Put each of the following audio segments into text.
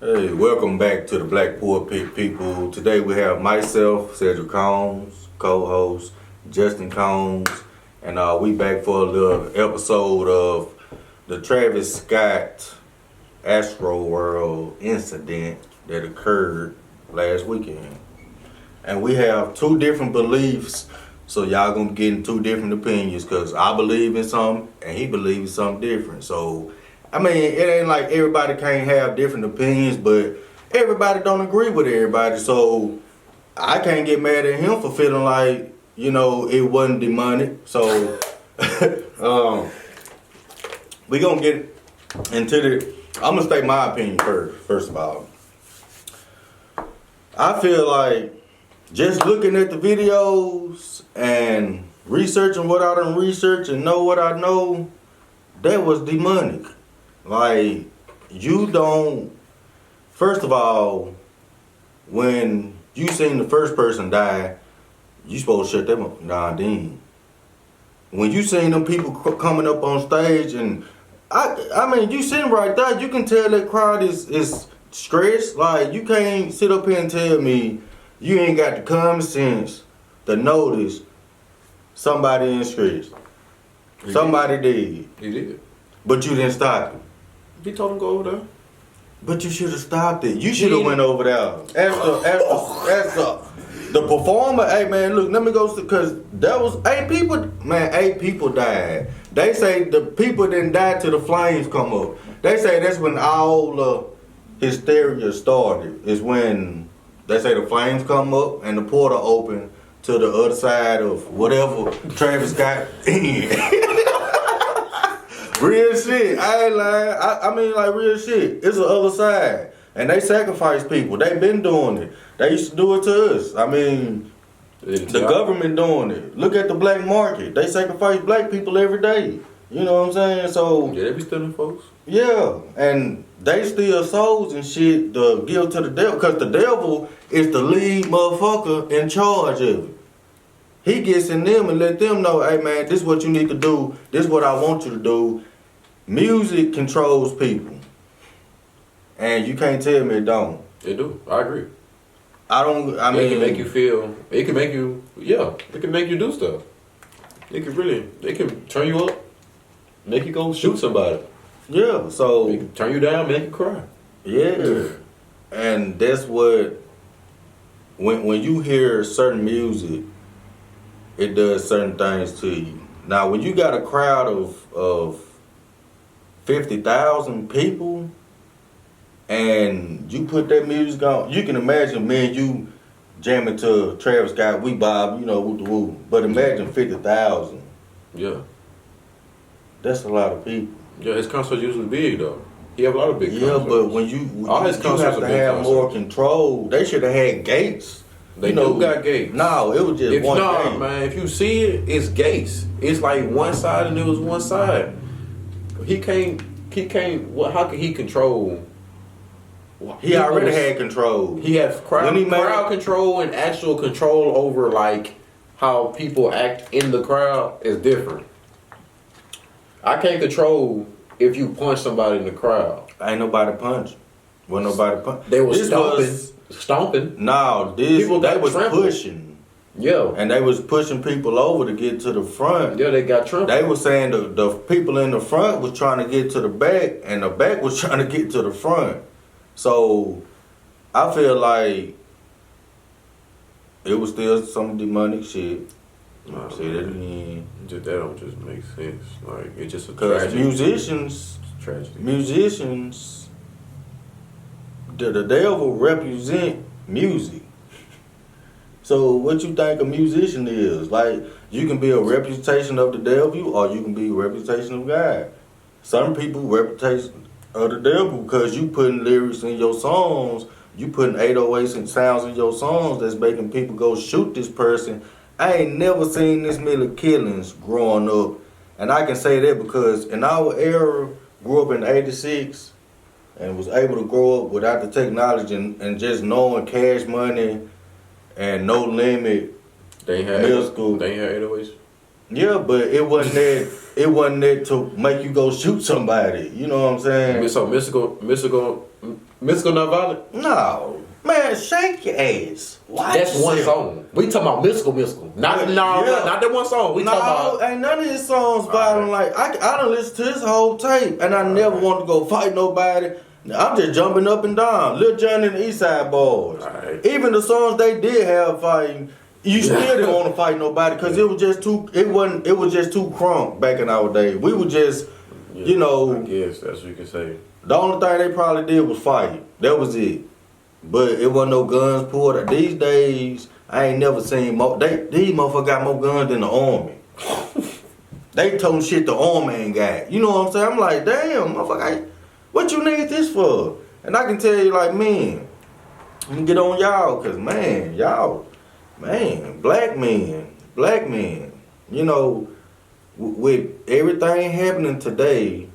Hey, welcome back to the Black Pulpit people. Today we have myself, Cedric Combs, co-host Justin Combs, and we back for a little episode of the Travis Scott Astro World incident that occurred last weekend. And we have two different beliefs, so y'all gonna get in two different opinions, cause I believe in something and he believes in something different. So I mean, it ain't like everybody can't have different opinions, but everybody don't agree with everybody. So I can't get mad at him for feeling like, it wasn't demonic. So we gonna get into I'm gonna state my opinion first of all. I feel like just looking at the videos and researching what I done researched and know what I know, that was demonic. Like, first of all, when you seen the first person die, you supposed to shut them up down then. When you seen them people coming up on stage and, I mean, you sitting right there, you can tell that crowd is stressed. Like, you can't sit up here and tell me you ain't got the common sense to notice somebody in stress. Somebody did. He did. But you didn't stop it. He told him to go over there. But you should have stopped it. You should have went over there. After the performer, hey man, look, let me go, because there was 8 people died. They say the people didn't die till the flames come up. They say that's when all the hysteria started, is when they say the flames come up and the portal open to the other side of whatever Travis got in. Real shit. I ain't lying. I mean, like, real shit. It's the other side. And they sacrifice people. They been doing it. They used to do it to us. I mean, the government doing it. Look at the black market. They sacrifice black people every day. You know what I'm saying? So yeah, they be stealing folks. Yeah. And they steal souls and shit to give to the devil. Because the devil is the lead motherfucker in charge of it. He gets in them and let them know, hey man, this is what you need to do. This is what I want you to do. Music controls people. And you can't tell me it don't. It do. I agree. It can make you feel, it can make you do stuff. It can turn you up, make you go shoot somebody. Yeah, so. It can turn you down, make you cry. Yeah. And that's what, when you hear certain music, it does certain things to you. Now, when you got a crowd of 50,000 people and you put that music on, you can imagine me and you jamming to Travis Scott, we bob, woo the woo. But imagine 50,000. Yeah. That's a lot of people. Yeah, his concerts usually big though. He have a lot of big concerts. Yeah, but when you have to have more control. They should have had gates. They got gates. No, it was just one gate. Man, if you see it, it's gates. It's like one side and it was one side. How can he control? He already had control. He has crowd control and actual control over like how people act in the crowd is different. I can't control if you punch somebody in the crowd. Ain't nobody punch. Wasn't nobody punch. They was stomping. No, they was pushing. Yeah. And they was pushing people over to get to the front. Yeah, they got trampled. They was saying the people in the front was trying to get to the back, and the back was trying to get to the front. So I feel like it was still some demonic shit. Nah, say that again. That don't just make sense. Like, it's just a tragedy. Musicians, the devil represent music. So what you think a musician is? Like, you can be a reputation of the devil or you can be a reputation of God. Some people reputation of the devil because you putting lyrics in your songs, you putting 808s and sounds in your songs that's making people go shoot this person. I ain't never seen this many killings growing up. And I can say that because in our era, grew up in 86 and was able to grow up without the technology and just knowing Cash Money and No Limit. They had middle school. They had 808s. Yeah, but it wasn't that to make you go shoot somebody. You know what I'm saying? So mystical Mystical Not Violent? No. Man, shake your ass. Watch That's one yourself. song. We talking about mystical. Not that one song. We talking about. Ain't none of his songs violent. Like I done listened to his whole tape, and I never wanted to go fight nobody. I'm just jumping up and down. Lil Jon and the East Side Boys. Right. Even the songs they did have fighting, you still didn't want to fight nobody because it was just too. It was just too crunk back in our day. We were just, I guess that's what you can say. The only thing they probably did was fight. That was it. But it wasn't no guns pulled out. These days, I ain't never seen more. These motherfuckers got more guns than the army. They told shit the army ain't got. You know what I'm saying? I'm like, damn, motherfucker, what you need this for? And I can tell you, like, man, I'm gonna get on y'all, cause man, black men, you know, with everything happening today,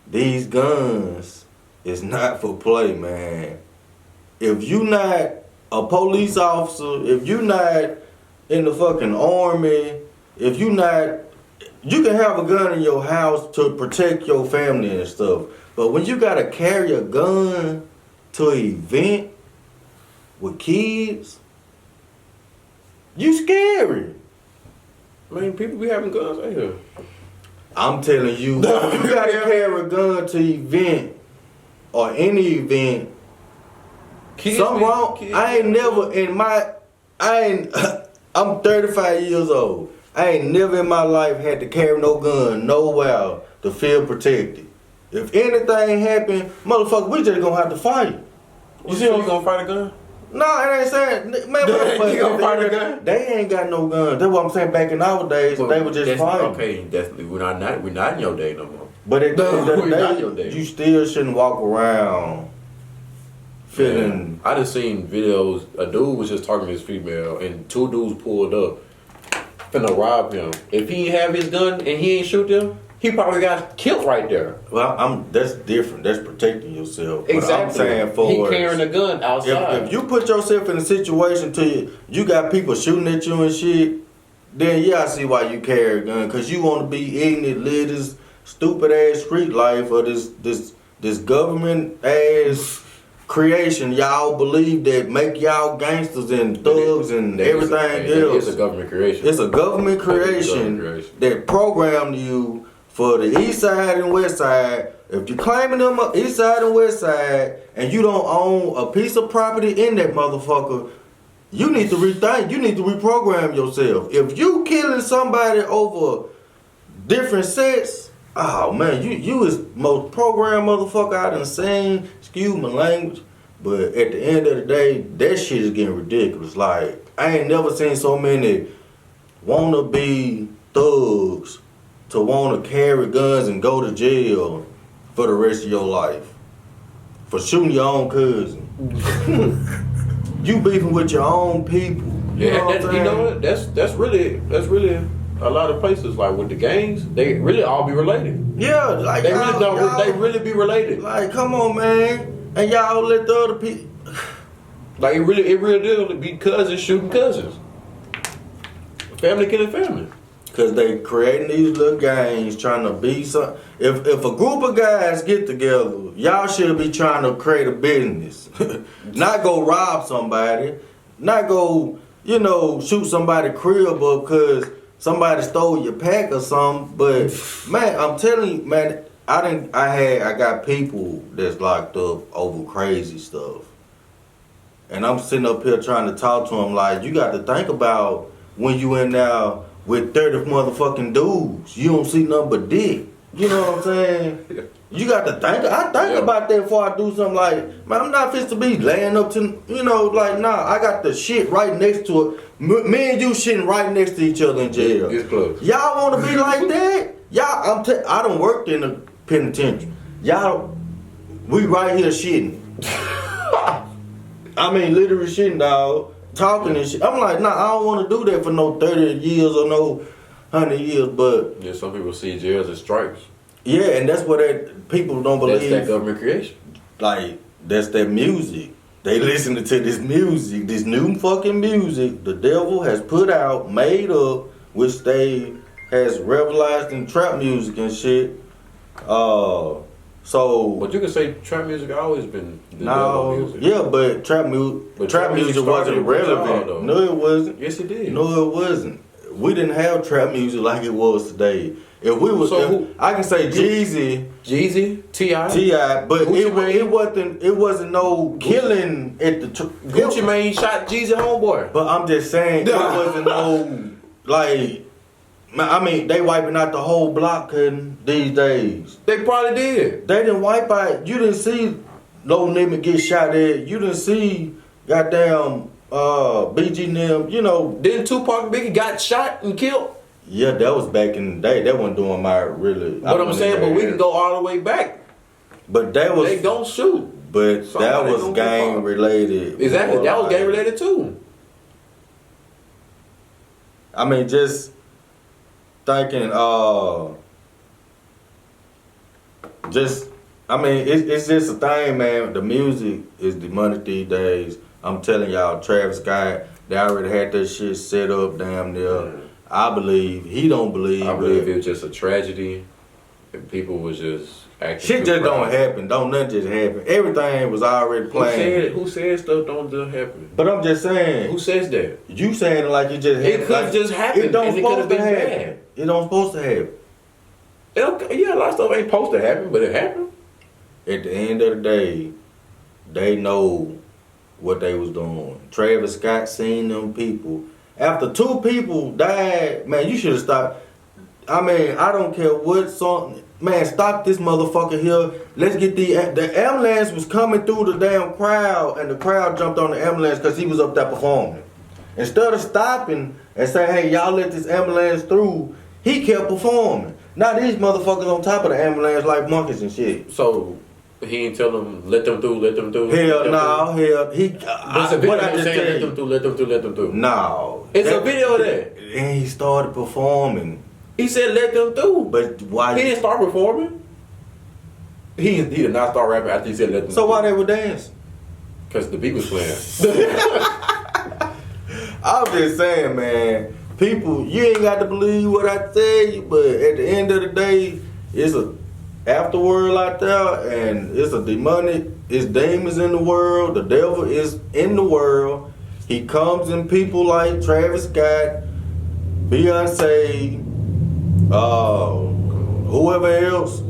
these guns is not for play, man. If you not a police officer, if you not in the fucking army, if you not, you can have a gun in your house to protect your family and stuff. But when you gotta carry a gun to an event with kids, you scary. I mean, people be having guns out here. I'm telling you, you gotta carry a gun to event or any event. Something wrong. I'm 35 years old. I ain't never in my life had to carry no gun nowhere to feel protected. If anything happen, motherfucker, we just gonna have to fight. You see, you gonna fight a gun? No, it ain't saying, man. You gonna fight a gun? They ain't got no guns. That's what I'm saying. Back in our days, they were just fighting. Okay, definitely. We're not in your day no more. But at the end of the we're not in your day. you still shouldn't walk around feeling. Man, I done seen videos. A dude was just talking to his female, and two dudes pulled up, finna rob him. If he ain't have his gun and he ain't shoot them, he probably got killed right there. Well, that's different. That's protecting yourself. Exactly. But I'm saying for he carrying a gun outside. If you put yourself in a situation to you got people shooting at you and shit, then yeah, I see why you carry a gun, because you want to be ignorant, live this stupid ass street life or this government ass creation y'all believe that make y'all gangsters and thugs and everything else. It's a government creation. It's a government creation that programmed you for the east side and west side. If you're claiming them east side and west side and you don't own a piece of property in that motherfucker, you need to rethink. You need to reprogram yourself. If you killing somebody over different sets, oh man, you is most programmed motherfucker I done seen. Excuse my language. But at the end of the day, that shit is getting ridiculous. Like, I ain't never seen so many wanna be thugs to wanna carry guns and go to jail for the rest of your life. For shooting your own cousin. You beefing with your own people. You know what? That's really a lot of places, like with the gangs, they really all be related. Yeah, like they really don't. They really be related. Like, come on, man, and y'all let the other people. Like it really do be cousins shooting cousins, family killing family. Cause they creating these little gangs trying to be some. If a group of guys get together, y'all should be trying to create a business, not go rob somebody, not go shoot somebody crib up because somebody stole your pack or something. But man, I'm telling you, man, I got people that's locked up over crazy stuff, and I'm sitting up here trying to talk to them like, you got to think about when you in now with 30 motherfucking dudes, you don't see nothing but dick. You know what I'm saying? Yeah. You got to think. I think about that before I do something. Like, man, I'm not fit to be laying up to, nah, I got the shit right next to it. Me and you shitting right next to each other in jail. It's close. Y'all want to be like that? Y'all, I done worked in the penitentiary. Y'all, we right here shitting. I mean, literally shitting, dog. Talking and shit. I'm like, nah, I don't want to do that for no 30 years or no 100 years, but... Yeah, some people see jails as stripes. Yeah, and that's what people don't believe. That's that government creation. Like, that's that music. They listening to this music, this new fucking music the devil has put out, made up, which they has revelized in trap music and shit. So, But you can say trap music always been the devil no, music. yeah, but trap music wasn't relevant. Y'all, No, it wasn't. Yes, it did. No, it wasn't. We didn't have trap music like it was today. If we was, I can say Jeezy, T.I., but Gucci it wasn't no killing at the Gucci Mane shot Jeezy homeboy. But I'm just saying it wasn't no like. I mean, they wiping out the whole block these days. They probably did. They didn't wipe out. You didn't see Low Limit get shot at. You didn't see goddamn BG and them. You know. Didn't Tupac and Biggie got shot and killed? Yeah, that was back in the day. That wasn't doing my really. But I'm saying, but we can go all the way back. But that was. They don't shoot. But that was gang related. Exactly, that was gang related too. I mean, just thinking, it's just a thing, man. The music is the money these days. I'm telling y'all, Travis Scott, they already had that shit set up damn near. I believe, he don't believe. I believe it was just a tragedy and people was just acting. Shit just don't happen. Don't nothing just happen. Everything was already planned. Who said stuff don't just happen? But I'm just saying. Who says that? You saying it like it just happened. It could just happen. It don't supposed to happen. Bad. It don't supposed to happen. Yeah, a lot of stuff ain't supposed to happen, but it happened. At the end of the day, they know what they was doing. Travis Scott seen them people. After 2 people died, man, you should have stopped. I mean, I don't care what song. Man, stop this motherfucker here. Let's get the ambulance was coming through the damn crowd, and the crowd jumped on the ambulance because he was up there performing. Instead of stopping and saying, hey, y'all let this ambulance through, he kept performing. Now these motherfuckers on top of the ambulance like monkeys and shit. So he ain't tell them let them through. Hell no, he. But it's a video what I just saying let them through. No, it's a video of that. And he started performing. He said let them through. But why? He didn't start performing. He did not start rapping after he said let them. So why they were dancing? Because the beat was playing. I'm just saying, man. People, you ain't got to believe what I tell you, but at the end of the day, it's a afterworld out there, and it's a demonic. It's demons in the world. The devil is in the world. He comes in people like Travis Scott, Beyonce, whoever else.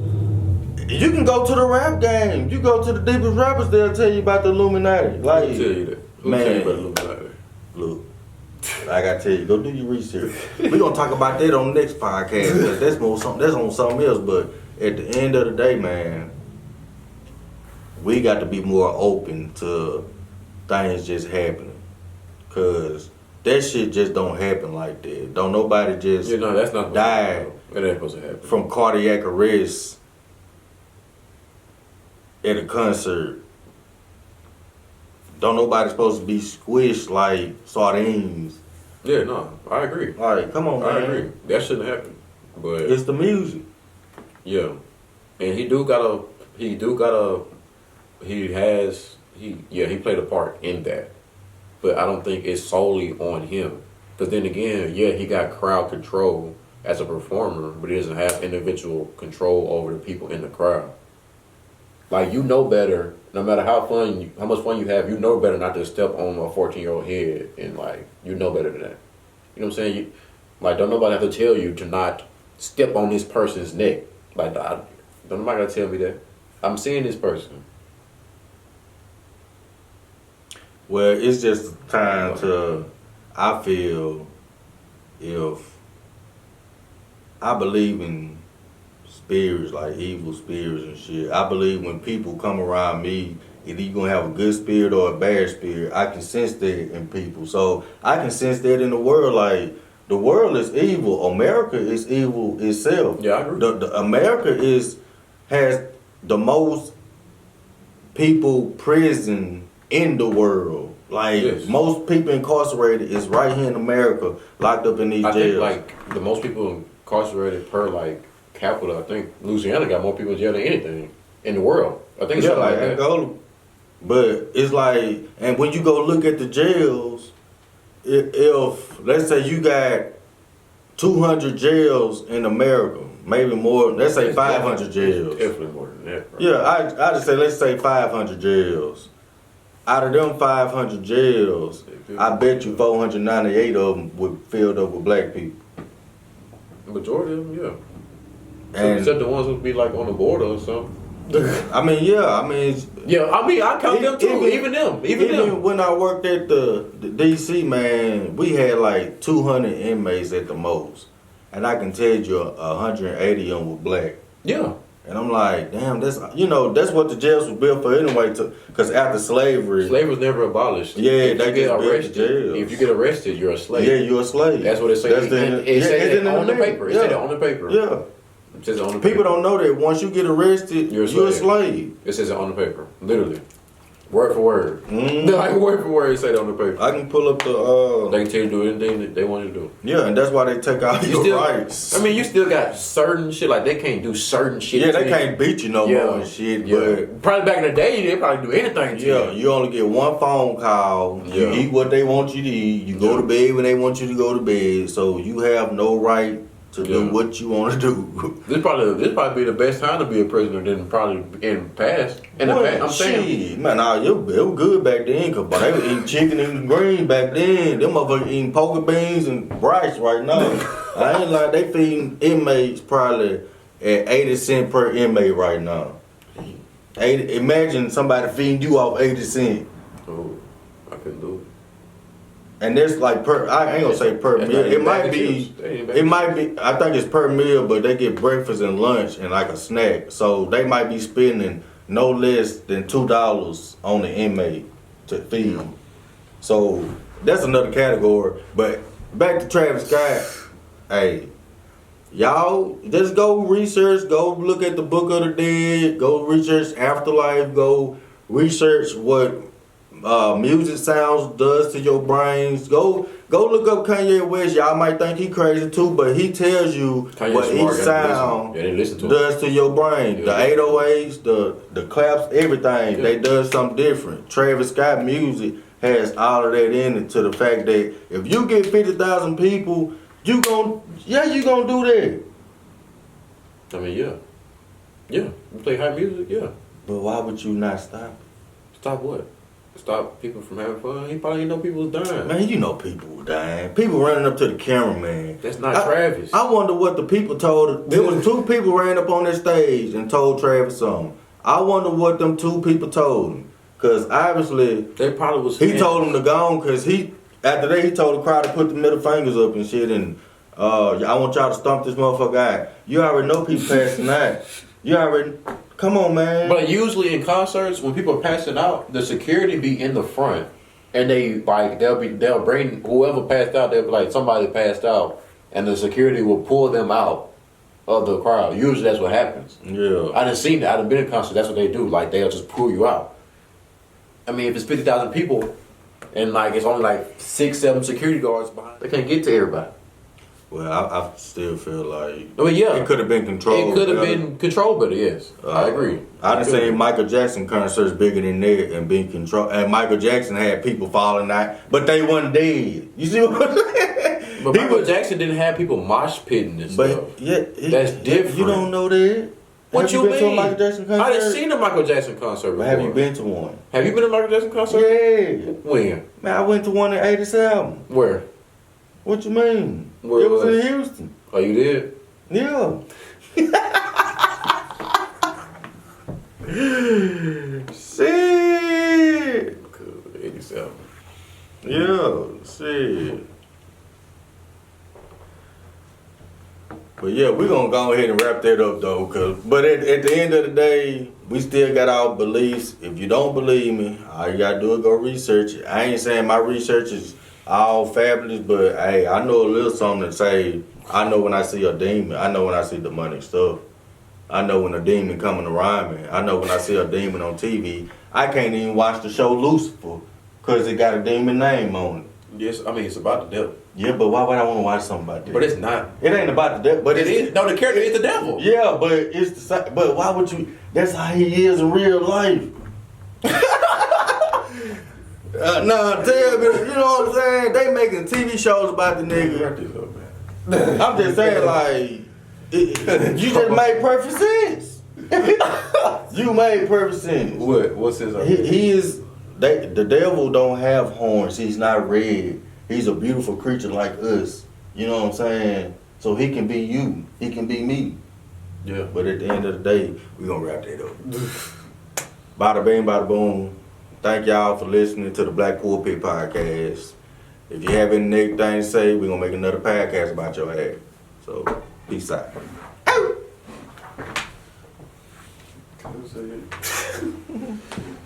You can go to the rap game. You go to the deepest rappers, they'll tell you about the Illuminati. Like, Who tell you that? Who man, tell you about the Illuminati? Look, I gotta tell you, go do your research. We're gonna talk about that on the next podcast, because that's on something else. But at the end of the day, man, we got to be more open to things just happening. Cause that shit just don't happen like that. Don't nobody just that's not die It ain't supposed to happen. from cardiac arrest at a concert. Don't nobody supposed to be squished like sardines. Yeah, no, I agree. Like, come on, man. I agree. That shouldn't happen. But It's the music. yeah, and he played a part in that. But I don't think it's solely on him. Because then again, yeah, he got crowd control as a performer, but he doesn't have individual control over the people in the crowd. Like, you know better, no matter how much fun you have, you know better not to step on a 14-year-old head, and like, you know better than that. You know what I'm saying? Don't nobody have to tell you to not step on this person's neck. Like, don't nobody gotta tell me that. I'm seeing this person. Well, it's just time to, I feel, if I believe in spirits, like evil spirits and shit. I believe when people come around me, either you gonna have a good spirit or a bad spirit. I can sense that in people. So I can sense that in the world. Like, the world is evil. America is evil itself. Yeah, I agree. The America has the most people prison in the world. Like, yes. Most people incarcerated is right here in America, locked up in these jails. I think like the most people incarcerated per like capita, I think Louisiana got more people in jail than anything in the world. I think it's something like that. Angola. But it's like, and when you go look at the jails, if let's say you got 200 jails in America, maybe more. Let's say 500 jails. Definitely more than that, bro. Yeah, I just say let's say 500 jails. Out of them 500 jails, I bet you 498 of them would filled up with black people. Majority of them, yeah. And Except the ones who be like on the border or something. I mean, I count them too. Even them. when I worked at the DC, man, we had like 200 inmates at the most, and I can tell you 180 of them were black. Yeah. And I'm like, damn, that's what the jails was built for anyway. Because after slavery was never abolished. Yeah, if they you get just built arrested. jails. If you get arrested, you're a slave. Yeah, you're a slave. That's what it says. It says on the paper. It says on the paper. Yeah. It says on the People paper. don't know that once you get arrested, you're a slave. It says it on the paper. Literally. Word for word. Mm. Like word for word, it say it on the paper. I can pull up the They can tell you to do anything that they want you to do. Yeah, and that's why they take out your rights. I mean, you still got certain shit, like they can't do certain shit. Yeah, they can't beat you no more and shit. Yeah. But probably back in the day, they probably do anything to you. Yeah, you only get one phone call. You eat what they want you to eat. You go to bed when they want you to go to bed. So you have no right to do what you want to do. This probably be the best time to be a prisoner than probably in the past. I'm saying, man, it was good back then, cause they were eating chicken and greens back then. Them motherfuckers eating poker beans and rice right now. I ain't like they feeding inmates probably at 80 cents per inmate right now. Imagine somebody feeding you off 80 cents. Oh, I couldn't do it. And that's like I ain't gonna say per meal. It might be. I think it's per meal, but they get breakfast and lunch and like a snack. So they might be spending no less than $2 on the inmate to feed. So that's another category. But back to Travis Scott. Hey, y'all just go research. Go look at the Book of the Dead. Go research Afterlife. Go research what music sounds does to your brains. Go look up Kanye West. Y'all might think he crazy too, but he tells you what each sound does to your brain. The 808s, the claps, everything. They does something different. Travis Scott music has all of that in it, to the fact that if you get 50,000 people, you gonna do that. I mean, yeah. You play high music, yeah. But why would you not stop? Stop what? Stop people from having fun. He probably didn't know people was dying. Man, you know people were dying. People running up to the cameraman. That's not Travis. I wonder what the people told. There was 2 people ran up on that stage and told Travis something. I wonder what them 2 people told him. Because obviously, they probably was. He told him to go on because after that he told the crowd to put the middle fingers up and shit. And I want y'all to stomp this motherfucker out. You already know people passing out. You already. Come on, man. But usually in concerts, when people are passing out, the security be in the front, and they'll bring whoever passed out. They'll be like, somebody passed out, and the security will pull them out of the crowd. Usually that's what happens. Yeah, I done seen that. I done been in concerts. That's what they do. Like they'll just pull you out. I mean, if it's 50,000 people, and like it's only like 6-7 security guards behind, they can't get to everybody. Well, I still feel like it could have been controlled. It could have been controlled better, yes. I agree. I done seen Michael Jackson concerts bigger than that and being controlled. And Michael Jackson had people falling out, but they wasn't dead. You see what I'm saying? But Michael Jackson didn't have people mosh pitting and stuff. That's different. You don't know that. What you been mean? To a Michael Jackson concert? I done seen a Michael Jackson concert before. Have you been to one? Have you been to a Michael Jackson concert? Yeah. When? Man, I went to one in '87. Where? What you mean? Where it was in Houston. Oh, you did? Yeah. Shit. Good, 87. Yeah, shit. But yeah, we're gonna go ahead and wrap that up though, but at the end of the day, we still got our beliefs. If you don't believe me, all you gotta do is go research it. I ain't saying my research is all fabulous, but hey, I know a little something to say. I know when I see a demon. I know when I see demonic stuff. I know when a demon coming around me. I know when I see a demon on TV. I can't even watch the show Lucifer because it got a demon name on it. Yes, I mean it's about the devil. Yeah, but why would I want to watch something about that? But it's not. It ain't about the devil. But it is. No, the character is the devil. Yeah, but it's the same. But why would you? That's how he is in real life. Nah, tell me, you know what I'm saying? They making TV shows about the nigga. I'm just saying, like, you just made perfect sense. You made perfect sense. What's his argument? He is. The devil don't have horns. He's not red. He's a beautiful creature like us. You know what I'm saying? So he can be you. He can be me. Yeah. But at the end of the day, we gonna wrap that up. Bada bing, bada boom. Thank y'all for listening to the Black Pulpit Podcast. If you have any negative things to say, we're gonna make another podcast about your ass. So, peace out. Can I say it?